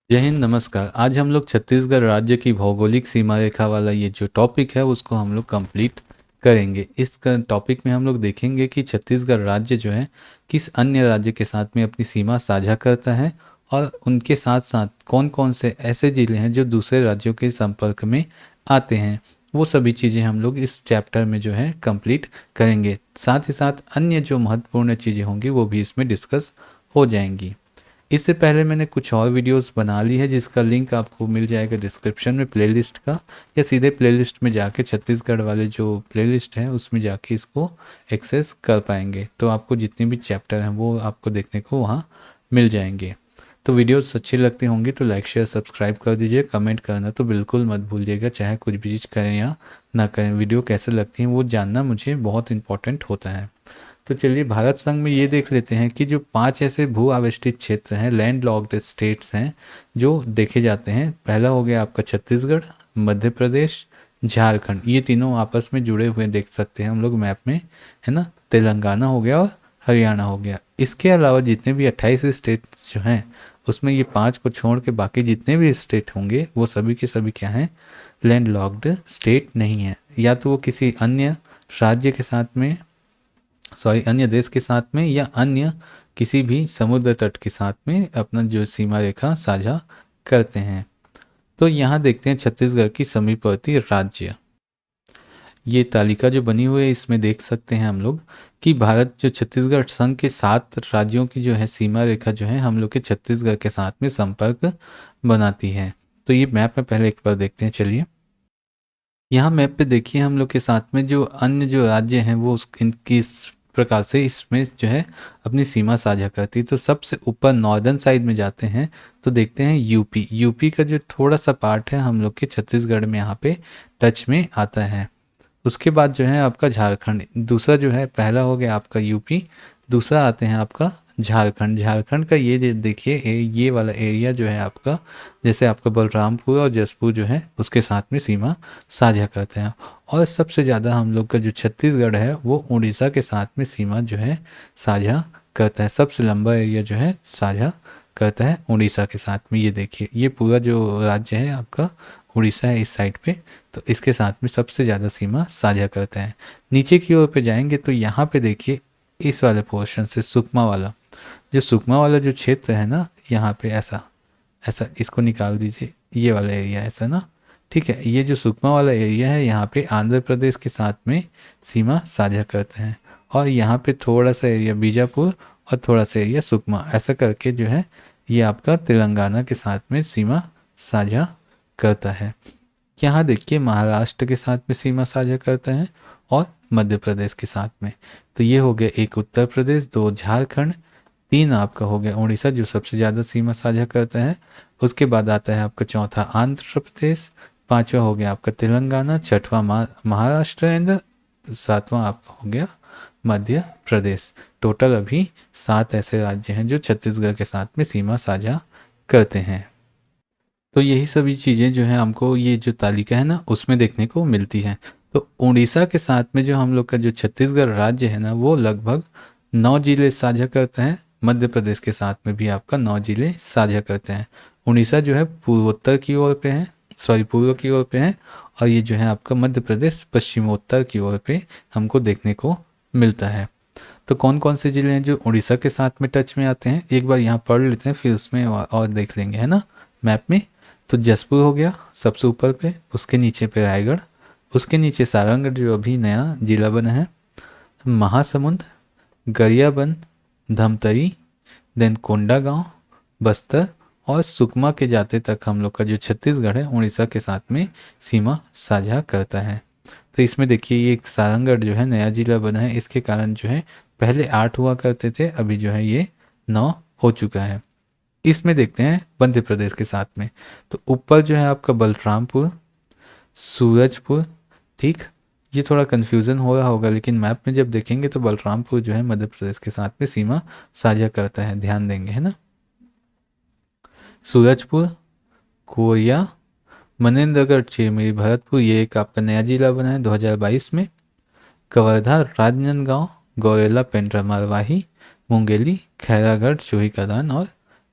जय हिंद, नमस्कार। आज हम लोग छत्तीसगढ़ राज्य की भौगोलिक सीमा रेखा वाला ये जो टॉपिक है उसको हम लोग कंप्लीट करेंगे। इस टॉपिक में हम लोग देखेंगे कि छत्तीसगढ़ राज्य जो है किस अन्य राज्य के साथ में अपनी सीमा साझा करता है और उनके साथ साथ कौन कौन से ऐसे जिले हैं जो दूसरे राज्यों के संपर्क में आते हैं। वो सभी चीज़ें हम लोग इस चैप्टर में जो है कंप्लीट करेंगे। साथ ही साथ अन्य जो महत्वपूर्ण चीज़ें होंगी वो भी इसमें डिस्कस हो जाएंगी। इससे पहले मैंने कुछ और वीडियोस बना ली है जिसका लिंक आपको मिल जाएगा डिस्क्रिप्शन में प्लेलिस्ट का, या सीधे प्लेलिस्ट में जाके छत्तीसगढ़ वाले जो प्लेलिस्ट है उसमें जाके इसको एक्सेस कर पाएंगे। तो आपको जितने भी चैप्टर हैं वो आपको देखने को वहाँ मिल जाएंगे। तो वीडियोस अच्छे लगते होंगे तो लाइक शेयर सब्सक्राइब कर दीजिए। कमेंट करना तो बिल्कुल मत भूलिएगा, चाहे कुछ भी चीज़ करें या ना करें। वीडियो कैसे लगती हैं वो जानना मुझे बहुत इंपॉर्टेंट होता है। तो चलिए भारत संघ में ये देख लेते हैं कि जो 5 ऐसे भू आविष्टित क्षेत्र हैं, लैंड लॉक्ड स्टेट्स हैं जो देखे जाते हैं। पहला हो गया आपका छत्तीसगढ़, मध्य प्रदेश, झारखंड। ये तीनों आपस में जुड़े हुए देख सकते हैं हम लोग मैप में, है ना। तेलंगाना हो गया और हरियाणा हो गया। इसके अलावा जितने भी 28 स्टेट जो हैं उसमें ये 5 को छोड़ के बाकी जितने भी स्टेट होंगे वो सभी के सभी क्या हैं, लैंड लॉक्ड स्टेट नहीं है। या तो वो किसी अन्य राज्य के साथ में, अन्य देश के साथ में, या अन्य किसी भी समुद्र तट के साथ में अपना जो सीमा रेखा साझा करते हैं। तो यहाँ देखते हैं छत्तीसगढ़ की समीपवर्ती राज्य। ये तालिका जो बनी हुई है इसमें देख सकते हैं हम लोग कि भारत जो छत्तीसगढ़ संघ के 7 राज्यों की जो है सीमा रेखा जो है हम लोग के छत्तीसगढ़ के साथ में संपर्क बनाती है। तो ये मैप में पहले एक बार देखते हैं। चलिए यहाँ मैप पे देखिए हम लोग के साथ में जो अन्य जो राज्य हैं वो इनकी इस प्रकार से इसमें जो है अपनी सीमा साझा करती है। तो सबसे ऊपर नॉर्दर्न साइड में जाते हैं तो देखते हैं यूपी। यूपी का जो थोड़ा सा पार्ट है हम लोग के छत्तीसगढ़ में यहाँ पे टच में आता है। उसके बाद जो है आपका झारखंड, दूसरा जो है, पहला हो गया आपका यूपी, दूसरा आते हैं आपका झारखंड। झारखंड का ये देखिए ये वाला एरिया जो है आपका, जैसे आपका बलरामपुर और जसपुर जो है उसके साथ में सीमा साझा करते हैं। और सबसे ज़्यादा हम लोग का जो छत्तीसगढ़ है वो उड़ीसा के साथ में सीमा जो है साझा करता है। सबसे लंबा एरिया जो है साझा करता है उड़ीसा के साथ में। ये देखिए ये पूरा जो राज्य है आपका उड़ीसा है इस साइड पे, तो इसके साथ में सबसे ज़्यादा सीमा साझा करता है। नीचे की ओर पे जाएंगे तो यहाँ पे देखिए इस वाले पोर्शन से सुकमा वाला, जो सुकमा वाला जो क्षेत्र है ना, यहाँ पे ऐसा ऐसा इसको निकाल दीजिए, ये वाला एरिया ऐसा ना, ठीक है। ये जो सुकमा वाला एरिया है यहाँ पे आंध्र प्रदेश के साथ में सीमा साझा करते हैं। और यहाँ पे थोड़ा सा एरिया बीजापुर और थोड़ा सा एरिया सुकमा, ऐसा करके जो है ये आपका तेलंगाना के साथ में सीमा साझा करता है। यहाँ देखिए महाराष्ट्र के साथ में सीमा साझा करता है और मध्य प्रदेश के साथ में। तो ये हो गया एक उत्तर प्रदेश, 2 झारखंड, 3 आपका हो गया उड़ीसा जो सबसे ज़्यादा सीमा साझा करता है। उसके बाद आता है आपका चौथा आंध्र प्रदेश, 5वां हो गया आपका तेलंगाना, 6वां महाराष्ट्र एंड 7वां आपका हो गया मध्य प्रदेश। टोटल अभी 7 ऐसे राज्य हैं जो छत्तीसगढ़ के साथ में सीमा साझा करते हैं। तो यही सभी चीज़ें जो है हमको ये जो तालिका है ना उसमें देखने को मिलती है। तो उड़ीसा के साथ में जो हम लोग का जो छत्तीसगढ़ राज्य है ना वो लगभग 9 जिले साझा करते हैं। मध्य प्रदेश के साथ में भी आपका 9 जिले साझा करते हैं। उड़ीसा जो है पूर्वोत्तर की ओर पे है, पूर्व की ओर पे है, और ये जो है आपका मध्य प्रदेश पश्चिमोत्तर की ओर पे हमको देखने को मिलता है। तो कौन कौन से जिले हैं जो उड़ीसा के साथ में टच में आते हैं, एक बार यहाँ पढ़ लेते हैं फिर उसमें और देख लेंगे, है ना, मैप में। तो जसपुर हो गया सबसे ऊपर पे, उसके नीचे पे रायगढ़, उसके नीचे सारंगढ़ जो अभी नया जिला बना है, महासमुंद, गरियाबंद, धमतरी, देन कोंडागांव, बस्तर और सुकमा के जाते तक हम लोग का जो छत्तीसगढ़ है उड़ीसा के साथ में सीमा साझा करता है। तो इसमें देखिए ये एक सारंगढ़ जो है नया जिला बना है, इसके कारण जो है पहले 8 हुआ करते थे, अभी जो है ये 9 हो चुका है। इसमें देखते हैं मध्य प्रदेश के साथ में। तो ऊपर जो है आपका बलरामपुर, सूरजपुर, ठीक। ये थोड़ा कन्फ्यूज़न हो रहा होगा लेकिन मैप में जब देखेंगे तो बलरामपुर जो है मध्य प्रदेश के साथ में सीमा साझा करता है, ध्यान देंगे, है ना। सूरजपुर, कोरिया, मनेंद्रगढ़, चिरमिरी, भरतपुर, ये एक आपका नया जिला बना है 2022 में। कवर्धा, राजनांदगांव, गौरेला, पेंड्रा, मरवाही, मुंगेली, खैरागढ़, चूहीकादान और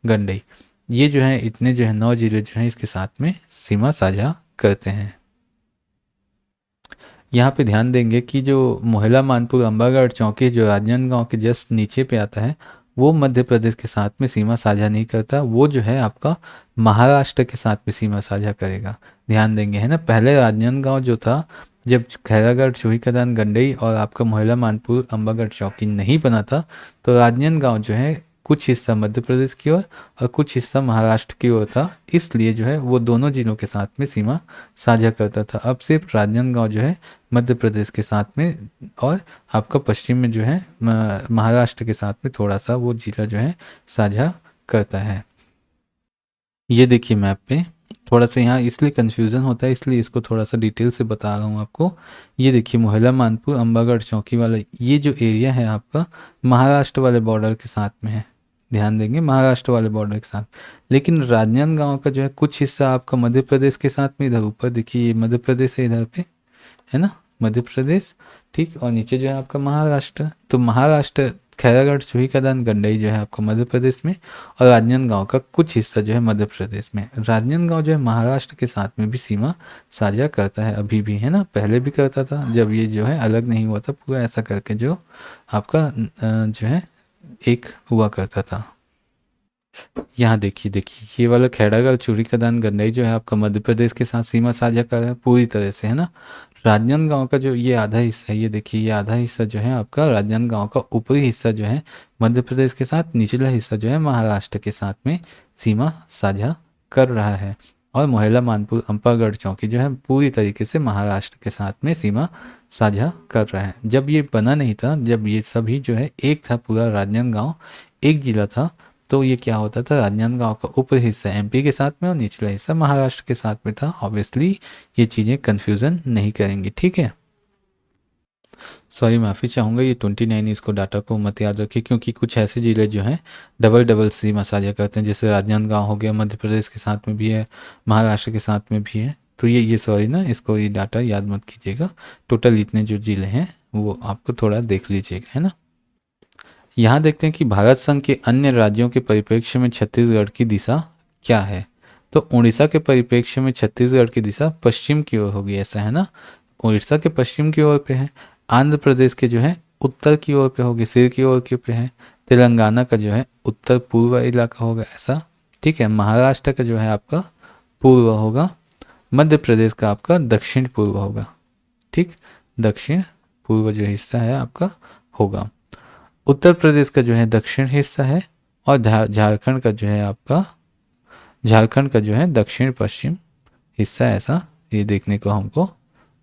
गंडई। ये जो है इतने जो है 9 जिले जो हैं इसके साथ में सीमा साझा करते हैं। यहाँ पे ध्यान देंगे कि जो मोहला मानपुर अम्बागढ़ चौकी जो राजनांदगांव के जस्ट नीचे पे आता है वो मध्य प्रदेश के साथ में सीमा साझा नहीं करता, वो जो है आपका महाराष्ट्र के साथ में सीमा साझा करेगा। ध्यान देंगे, है ना। पहले राजनांदगांव जो था, जब खैरागढ़ चूहीकदान गंडई और आपका मोहला मानपुर अम्बागढ़ चौकी नहीं बना था, तो राजनांदगांव जो है कुछ हिस्सा मध्य प्रदेश की ओर और कुछ हिस्सा महाराष्ट्र की ओर था, इसलिए जो है वो दोनों जिलों के साथ में सीमा साझा करता था। अब सिर्फ राजनांदगांव जो है मध्य प्रदेश के साथ में और आपका पश्चिम में जो है महाराष्ट्र के साथ में थोड़ा सा वो जिला जो है साझा करता है। ये देखिए मैप पे थोड़ा सा यहाँ इसलिए कन्फ्यूज़न होता है, इसलिए इसको थोड़ा सा डिटेल से बता रहा हूँ आपको। ये देखिए मोहला मानपुर अम्बागढ़ चौकी वाला ये जो एरिया है आपका महाराष्ट्र वाले बॉर्डर के साथ में है। ध्यान देंगे, महाराष्ट्र वाले बॉर्डर के साथ। लेकिन राजनांदगांव का जो है कुछ हिस्सा आपका मध्य प्रदेश के साथ में, इधर ऊपर देखिए ये मध्य प्रदेश है इधर पे, है ना, मध्य प्रदेश, ठीक। और नीचे जो है आपका महाराष्ट्र, तो महाराष्ट्र खैरागढ़ चूहीकदान गंडई जो है आपका मध्य प्रदेश में और राजनांदगांव का कुछ हिस्सा जो है मध्य प्रदेश में। राजनांदगांव जो है महाराष्ट्र के साथ में भी सीमा साझा करता है अभी भी, है ना। पहले भी करता था जब ये जो है अलग नहीं हुआ था पूरा ऐसा करके, जो आपका जो है एक हुआ करता था। यहाँ देखिए देखिए ये वाला खैरागढ़ चूहीकदान गंडई जो है आपका मध्य प्रदेश के साथ सीमा साझा कर रहा है पूरी तरह से, है ना। राजनांदगांव का जो ये आधा हिस्सा है, ये देखिए ये आधा हिस्सा जो है आपका राजनांदगांव का ऊपरी हिस्सा जो है मध्य प्रदेश के साथ, निचला हिस्सा जो है महाराष्ट्र के साथ में सीमा साझा कर रहा है। और मोहला मानपुर अम्बागढ़ चौकी जो है पूरी तरीके से महाराष्ट्र के साथ में सीमा साझा कर रहा है। जब ये बना नहीं था, जब ये सभी जो है एक था, पूरा राजनांदगांव एक जिला था, तो ये क्या होता था, राजनांदगांव का ऊपरी हिस्सा एमपी के साथ में और निचला हिस्सा महाराष्ट्र के साथ में था। ऑब्वियसली ये चीज़ें कन्फ्यूज़न नहीं करेंगी, ठीक है। सॉरी माफ़ी चाहूँगा, ये 29 इसको डाटा को मत याद रखिए, क्योंकि कुछ ऐसे ज़िले जो हैं डबल डबल सीमा साझा करते हैं, जैसे राजनांदगांव हो गया, मध्य प्रदेश के साथ में भी है, महाराष्ट्र के साथ में भी है। तो ये सॉरी ना, इसको ये डाटा याद मत कीजिएगा। टोटल इतने जो ज़िले हैं वो आपको थोड़ा देख लीजिएगा, है ना। यहाँ देखते हैं कि भारत संघ के अन्य राज्यों के परिप्रेक्ष्य में छत्तीसगढ़ की दिशा क्या है। तो उड़ीसा के परिप्रेक्ष्य में छत्तीसगढ़ की दिशा पश्चिम की ओर होगी, ऐसा है ना। उड़ीसा के पश्चिम की ओर पे है, आंध्र प्रदेश के जो है उत्तर की ओर पे होगी, सिर की ओर के पे है, तेलंगाना का जो है उत्तर पूर्व इलाका होगा, ऐसा, ठीक है। महाराष्ट्र का जो है आपका पूर्व होगा, मध्य प्रदेश का आपका दक्षिण पूर्व होगा, ठीक। दक्षिण पूर्व जो हिस्सा है आपका होगा। उत्तर प्रदेश का जो है दक्षिण हिस्सा है और झारखंड का जो है आपका, झारखंड का जो है दक्षिण पश्चिम हिस्सा, ऐसा ये देखने को हमको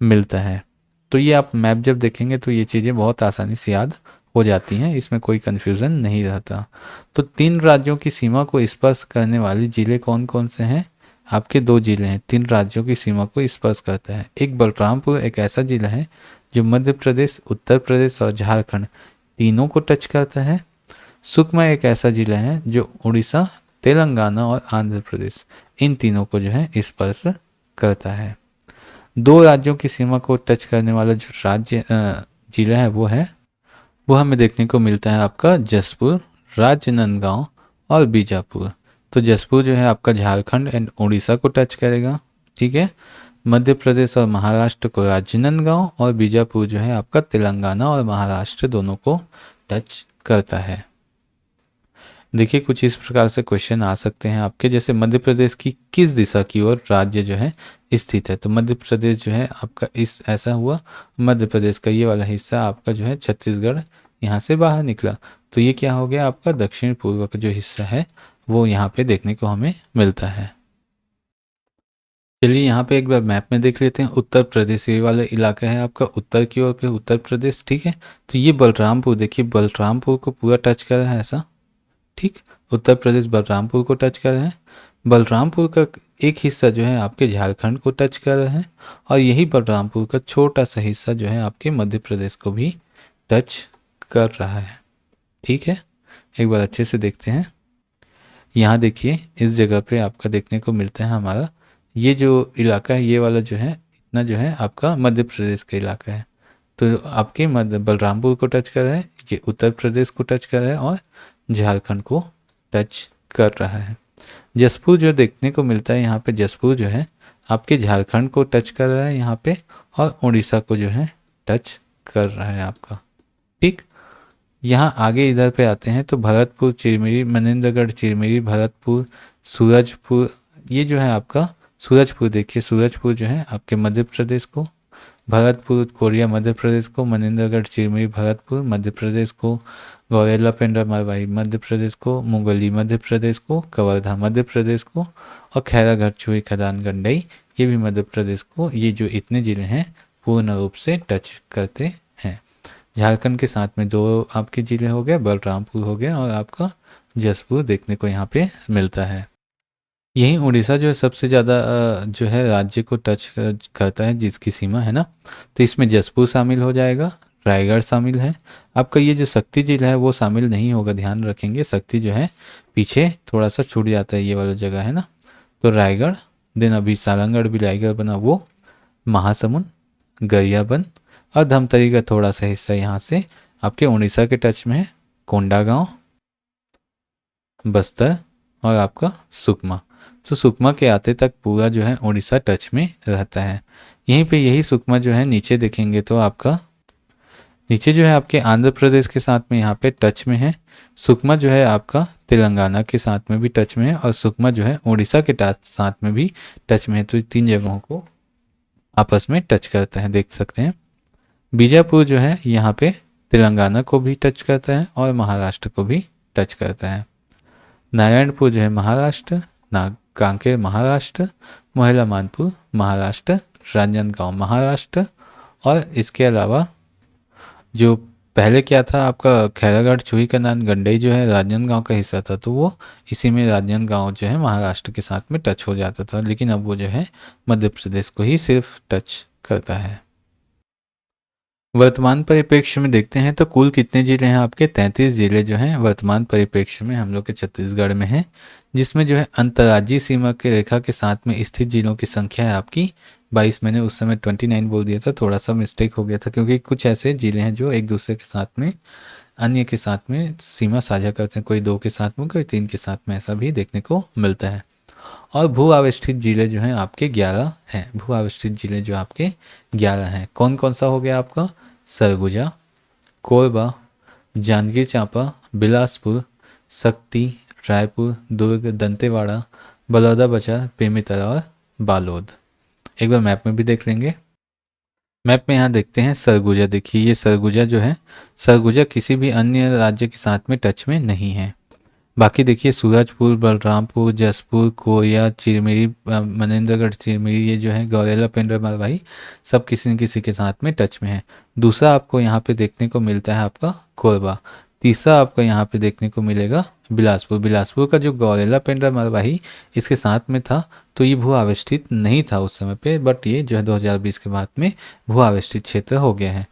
मिलता है। तो ये आप मैप जब देखेंगे तो ये चीज़ें बहुत आसानी से याद हो जाती हैं, इसमें कोई कन्फ्यूज़न नहीं रहता। तो 3 राज्यों की सीमा को स्पर्श करने वाले जिले कौन कौन से हैं, आपके 2 जिले हैं 3 राज्यों की सीमा को स्पर्श करता है। एक बलरामपुर एक ऐसा जिला है जो मध्य प्रदेश, उत्तर प्रदेश और झारखंड तीनों को टच करता है। सुकमा एक ऐसा जिला है जो उड़ीसा, तेलंगाना और आंध्र प्रदेश इन तीनों को जो है स्पर्श करता है। 2 राज्यों की सीमा को टच करने वाला जो राज्य जिला है वो हमें देखने को मिलता है आपका जसपुर, राजनांदगांव और बीजापुर। तो जसपुर जो है आपका झारखंड एंड उड़ीसा को टच करेगा, ठीक है। मध्य प्रदेश और महाराष्ट्र को राजनांदगांव और बीजापुर जो है आपका तेलंगाना और महाराष्ट्र दोनों को टच करता है। देखिए कुछ इस प्रकार से क्वेश्चन आ सकते हैं आपके, जैसे मध्य प्रदेश की किस दिशा की ओर राज्य जो है स्थित है। तो मध्य प्रदेश जो है आपका इस ऐसा हुआ, मध्य प्रदेश का ये वाला हिस्सा आपका जो है छत्तीसगढ़ यहाँ से बाहर निकला, तो ये क्या हो गया आपका दक्षिण पूर्व का जो हिस्सा है वो यहाँ पे देखने को हमें मिलता है। चलिए यहाँ पे एक बार मैप में देख लेते हैं। उत्तर प्रदेश ये वाला इलाका है आपका उत्तर की ओर पे उत्तर प्रदेश, ठीक है। तो ये बलरामपुर देखिए, बलरामपुर को पूरा टच कर रहा है ऐसा, ठीक। उत्तर प्रदेश बलरामपुर को टच कर रहा है। बलरामपुर का एक हिस्सा जो है आपके झारखंड को टच कर रहा है और यही बलरामपुर का छोटा सा हिस्सा जो है आपके मध्य प्रदेश को भी टच कर रहा है, ठीक है। एक बार अच्छे से देखते हैं। यहाँ देखिए इस जगह पे आपका देखने को मिलता है हमारा ये जो इलाका है, ये वाला जो है इतना जो है आपका मध्य प्रदेश का इलाका है। तो आपके मध्य बलरामपुर को टच कर रहा है, ये उत्तर प्रदेश को टच कर रहा है और झारखंड को टच कर रहा है। जसपुर जो देखने को मिलता है यहाँ पे, जसपुर जो है आपके झारखंड को टच कर रहा है यहाँ पे, और उड़ीसा को जो है टच कर रहा है आपका। ठीक, यहाँ आगे इधर पे आते हैं तो भरतपुर चिरमिरी, मनेंद्रगढ़ चिरमिरी, भरतपुर, सूरजपुर, ये जो है आपका सूरजपुर, देखिए सूरजपुर जो है आपके मध्य प्रदेश को, भरतपुर कोरिया मध्य प्रदेश को, मनेंद्रगढ़ चिरमिरी भरतपुर मध्य प्रदेश को, गौरेला पेंड्रा मरवाही मध्य प्रदेश को, मुंगली मध्य प्रदेश को, कवर्धा मध्य प्रदेश को, और खैरागढ़ छुई खदान गंडई ये भी मध्य प्रदेश को। ये जो इतने जिले हैं पूर्ण रूप से टच करते हैं। झारखंड के साथ में 2 आपके जिले हो गए, बलरामपुर हो गया और आपका जसपुर देखने को यहाँ पे मिलता है। यही उड़ीसा जो है सबसे ज़्यादा जो है राज्य को टच करता है, जिसकी सीमा है ना, तो इसमें जसपुर शामिल हो जाएगा, रायगढ़ शामिल है, आपका ये जो शक्ति जिला है वो शामिल नहीं होगा, ध्यान रखेंगे, शक्ति जो है पीछे थोड़ा सा छूट जाता है, ये वाला जगह है ना, तो रायगढ़, देन अभी सारंगगढ़ भी रायगढ़ बना वो, महासमुंद, गरियाबंद और धमतरी का थोड़ा सा हिस्सा यहाँ से आपके उड़ीसा के टच में है, कोंडागांव, बस्तर और आपका सुकमा। तो सुकमा के आते तक पूरा जो है उड़ीसा टच में रहता है। यहीं पे यही सुकमा जो है नीचे देखेंगे तो आपका नीचे जो है आपके आंध्र प्रदेश के साथ में यहाँ पे टच में है, सुकमा जो है आपका तेलंगाना के साथ में भी टच में है, और सुकमा जो है उड़ीसा के साथ में भी टच में है। तो 3 जगहों को आपस में टच करता है, देख सकते हैं। बीजापुर जो है यहाँ पे तेलंगाना को भी टच करता है और महाराष्ट्र को भी टच करता है। नारायणपुर जो है महाराष्ट्र, कांकेर महाराष्ट्र, मोहला मानपुर महाराष्ट्र, राजनांदगांव महाराष्ट्र, और इसके अलावा जो पहले क्या था आपका खैरागढ़ छुई का नान गंडई जो है राजनांदगांव का हिस्सा था, तो वो इसी में राजनांदगांव जो है महाराष्ट्र के साथ में टच हो जाता था, लेकिन अब वो जो है मध्य प्रदेश को ही सिर्फ टच करता है। वर्तमान परिप्रेक्ष्य में देखते हैं तो कुल कितने जिले हैं आपके, 33 जिले जो हैं वर्तमान परिप्रेक्ष्य में हम लोग के छत्तीसगढ़ में हैं, जिसमें जो है अंतर्राज्यीय सीमा के रेखा के साथ में स्थित जिलों की संख्या है आपकी 22। मैंने उस समय 29 बोल दिया था, थोड़ा सा मिस्टेक हो गया था, क्योंकि कुछ ऐसे जिले हैं जो एक दूसरे के साथ में अन्य के साथ में सीमा साझा करते हैं, कोई 2 के साथ में, कोई 3 के साथ में, ऐसा भी देखने को मिलता है। और भू आविष्ठित जिले जो हैं आपके 11 हैं, भू आविष्ठित जिले जो आपके 11 हैं। कौन कौन सा हो गया आपका, सरगुजा, कोरबा, जांजगीर चांपा, बिलासपुर, शक्ति, रायपुर, दुर्ग, दंतेवाड़ा, बलौदाबाजार, बेमेतरा और बालोद। एक बार मैप में भी देख लेंगे। मैप में यहाँ देखते हैं सरगुजा, देखिए ये सरगुजा जो है, सरगुजा किसी भी अन्य राज्य के साथ में टच में नहीं है। बाकी देखिए सूरजपुर, बलरामपुर, जसपुर, कोरिया, चिरमिरी, मनेंद्रगढ़ चिरमिरी, ये जो है गौरेला पेंड्रा मरवाही, सब किसी न किसी के साथ में टच में है। दूसरा आपको यहाँ पे देखने को मिलता है आपका कोरबा। तीसरा आपको यहाँ पे देखने को मिलेगा बिलासपुर। बिलासपुर का जो गौरेला पेंड्रा मरवाही इसके साथ में था, तो ये भू आविष्ठित नहीं था उस समय पे, बट ये जो है 2020 के बाद में भू आविष्ठित क्षेत्र हो गया है।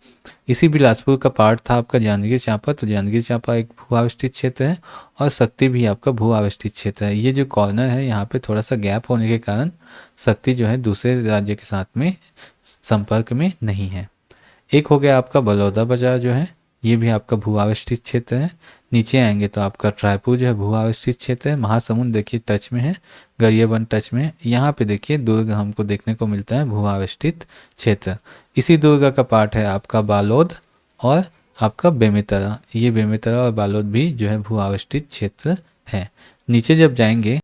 इसी बिलासपुर का पार्ट था आपका जांजगीर चांपा, तो जांजगीर चांपा एक भू आविष्ठित क्षेत्र है, और शक्ति भी आपका भू आविष्ठित क्षेत्र है। ये जो कॉर्नर है यहाँ पे थोड़ा सा गैप होने के कारण शक्ति जो है दूसरे राज्य के साथ में संपर्क में नहीं है। एक हो गया आपका बलौदाबाजार जो है, ये भी आपका भू आविष्ठित क्षेत्र है। नीचे आएंगे तो आपका रायपुर जो है भू आविष्ठित क्षेत्र है। महासमुंद देखिए टच में है, गरियाबंद टच में है। यहाँ पे देखिए दुर्ग हमको देखने को मिलता है भू आविष्ठित क्षेत्र। इसी दुर्ग का पार्ट है आपका बालोद और आपका बेमेतरा, ये बेमेतरा और बालोद भी जो है भू आविष्ठित क्षेत्र है। नीचे जब जाएंगे,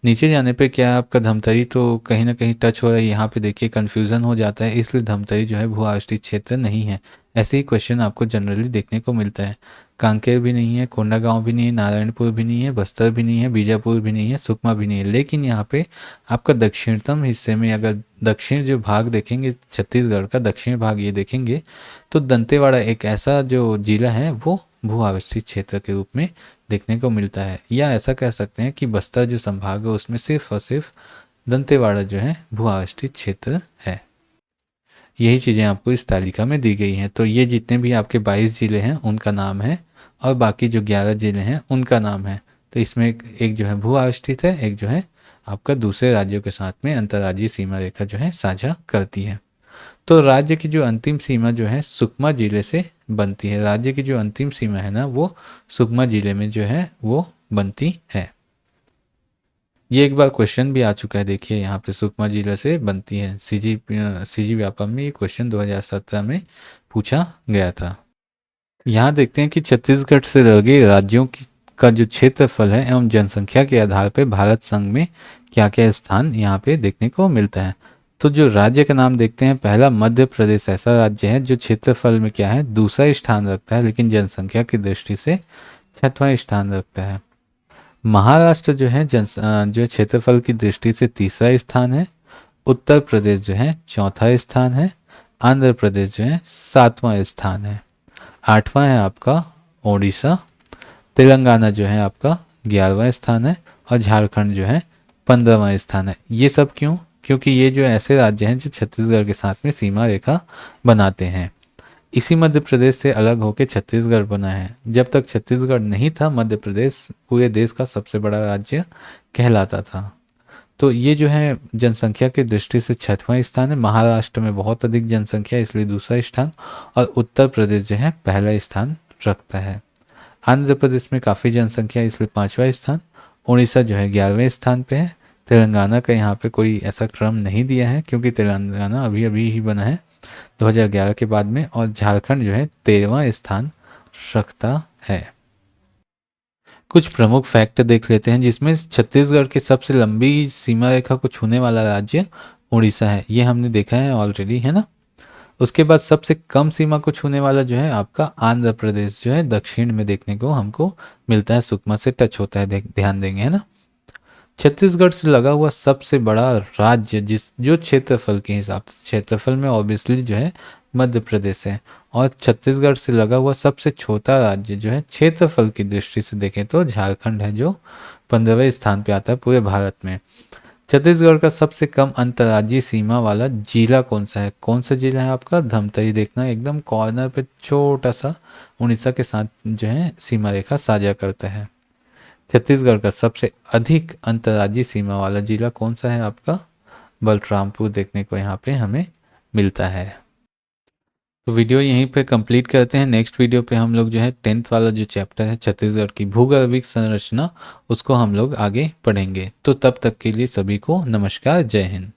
नीचे जाने पे क्या है आपका धमतरी तो कहीं ना कहीं टच हो रहा है, यहाँ पे देखिए कन्फ्यूज़न हो जाता है, इसलिए धमतरी जो है भू आविष्ठित क्षेत्र नहीं है। ऐसे ही क्वेश्चन आपको जनरली देखने को मिलता है। कांकेर भी नहीं है, कोंडागांव भी नहीं है, नारायणपुर भी नहीं है, बस्तर भी नहीं है, बीजापुर भी नहीं है, सुकमा भी नहीं है। लेकिन यहाँ पे आपका दक्षिणतम हिस्से में अगर दक्षिण जो भाग देखेंगे, छत्तीसगढ़ का दक्षिण भाग ये देखेंगे, तो दंतेवाड़ा एक ऐसा जो जिला है वो भू आविष्ठित क्षेत्र के रूप में देखने को मिलता है। या ऐसा कह सकते हैं कि बस्तर जो संभाग है उसमें सिर्फ और सिर्फ दंतेवाड़ा जो है भू आविष्ठित क्षेत्र है। यही चीज़ें आपको इस तालिका में दी गई हैं। तो ये जितने भी आपके 22 जिले हैं उनका नाम है, और बाकी जो 11 जिले हैं उनका नाम है। तो इसमें एक जो है भू आविष्ठित है, एक जो है आपका दूसरे राज्यों के साथ में अंतर्राज्यीय सीमा रेखा जो है साझा करती है। तो राज्य की जो अंतिम सीमा जो है सुकमा जिले से बनती है। राज्य की जो अंतिम सीमा है ना वो सुकमा जिले में जो है वो बनती है। ये एक बार क्वेश्चन भी आ चुका है, देखिए यहाँ पे सुकमा जिला से बनती है, सीजी व्यापम में ये क्वेश्चन 2017 में पूछा गया था। यहाँ देखते हैं कि छत्तीसगढ़ से लगे राज्यों का जो क्षेत्रफल है एवं जनसंख्या के आधार पर भारत संघ में क्या क्या स्थान यहाँ पे देखने को मिलता है। तो जो राज्य का नाम देखते हैं, पहला मध्य प्रदेश ऐसा राज्य है जो क्षेत्रफल में क्या है, दूसरा स्थान रखता है, लेकिन जनसंख्या की दृष्टि से छठवां स्थान रखता है। महाराष्ट्र जो है जो क्षेत्रफल की दृष्टि से तीसरा स्थान है। उत्तर प्रदेश जो है चौथा स्थान है। आंध्र प्रदेश जो है सातवां स्थान है। आठवां है आपका ओडिशा। तेलंगाना जो है आपका 11वां स्थान है। और झारखंड जो है 15वां स्थान है। ये सब क्यों? क्योंकि ये जो ऐसे राज्य हैं जो छत्तीसगढ़ के साथ में सीमा रेखा बनाते हैं। इसी मध्य प्रदेश से अलग होकर छत्तीसगढ़ बना है। जब तक छत्तीसगढ़ नहीं था, मध्य प्रदेश पूरे देश का सबसे बड़ा राज्य कहलाता था। तो ये जो है जनसंख्या की दृष्टि से छठवां स्थान है। महाराष्ट्र में बहुत अधिक जनसंख्या, इसलिए दूसरा स्थान। और उत्तर प्रदेश जो है पहला स्थान रखता है। आंध्र प्रदेश में काफ़ी जनसंख्या, इसलिए पांचवा स्थान। उड़ीसा जो है 11वें स्थान पे है। तेलंगाना का यहाँ पे कोई ऐसा क्रम नहीं दिया है, क्योंकि तेलंगाना अभी अभी ही बना है 2011 के बाद में। और झारखंड जो है 13वां स्थान रखता है। कुछ प्रमुख फैक्ट देख लेते हैं, जिसमें छत्तीसगढ़ की सबसे लंबी सीमा रेखा को छूने वाला राज्य उड़ीसा है। ये हमने देखा है ऑलरेडी, है ना। उसके बाद सबसे कम सीमा को छूने वाला जो है आपका आंध्र प्रदेश जो है दक्षिण में देखने को हमको मिलता है, सुकमा से टच होता है, ध्यान देंगे, है ना। छत्तीसगढ़ से लगा हुआ सबसे बड़ा राज्य जो क्षेत्रफल के हिसाब से, क्षेत्रफल में ऑब्वियसली जो है मध्य प्रदेश है। और छत्तीसगढ़ से लगा हुआ सबसे छोटा राज्य जो है क्षेत्रफल की दृष्टि से देखें तो झारखंड है, जो 15वें स्थान पे आता है पूरे भारत में। छत्तीसगढ़ का सबसे कम अंतर्राज्यीय सीमा वाला जिला कौन सा है? कौन सा जिला है आपका? धमतरी। देखना एकदम कॉर्नर पे छोटा सा उड़ीसा के साथ जो है सीमा रेखा साझा करता है। छत्तीसगढ़ का सबसे अधिक अंतर्राज्यीय सीमा वाला जिला कौन सा है आपका? बलरामपुर देखने को यहाँ पे हमें मिलता है। तो वीडियो यहीं पे कंप्लीट करते हैं। नेक्स्ट वीडियो पे हम लोग जो है 10th वाला जो चैप्टर है छत्तीसगढ़ की भूगर्भिक संरचना, उसको हम लोग आगे पढ़ेंगे। तो तब तक के लिए सभी को नमस्कार, जय हिंद।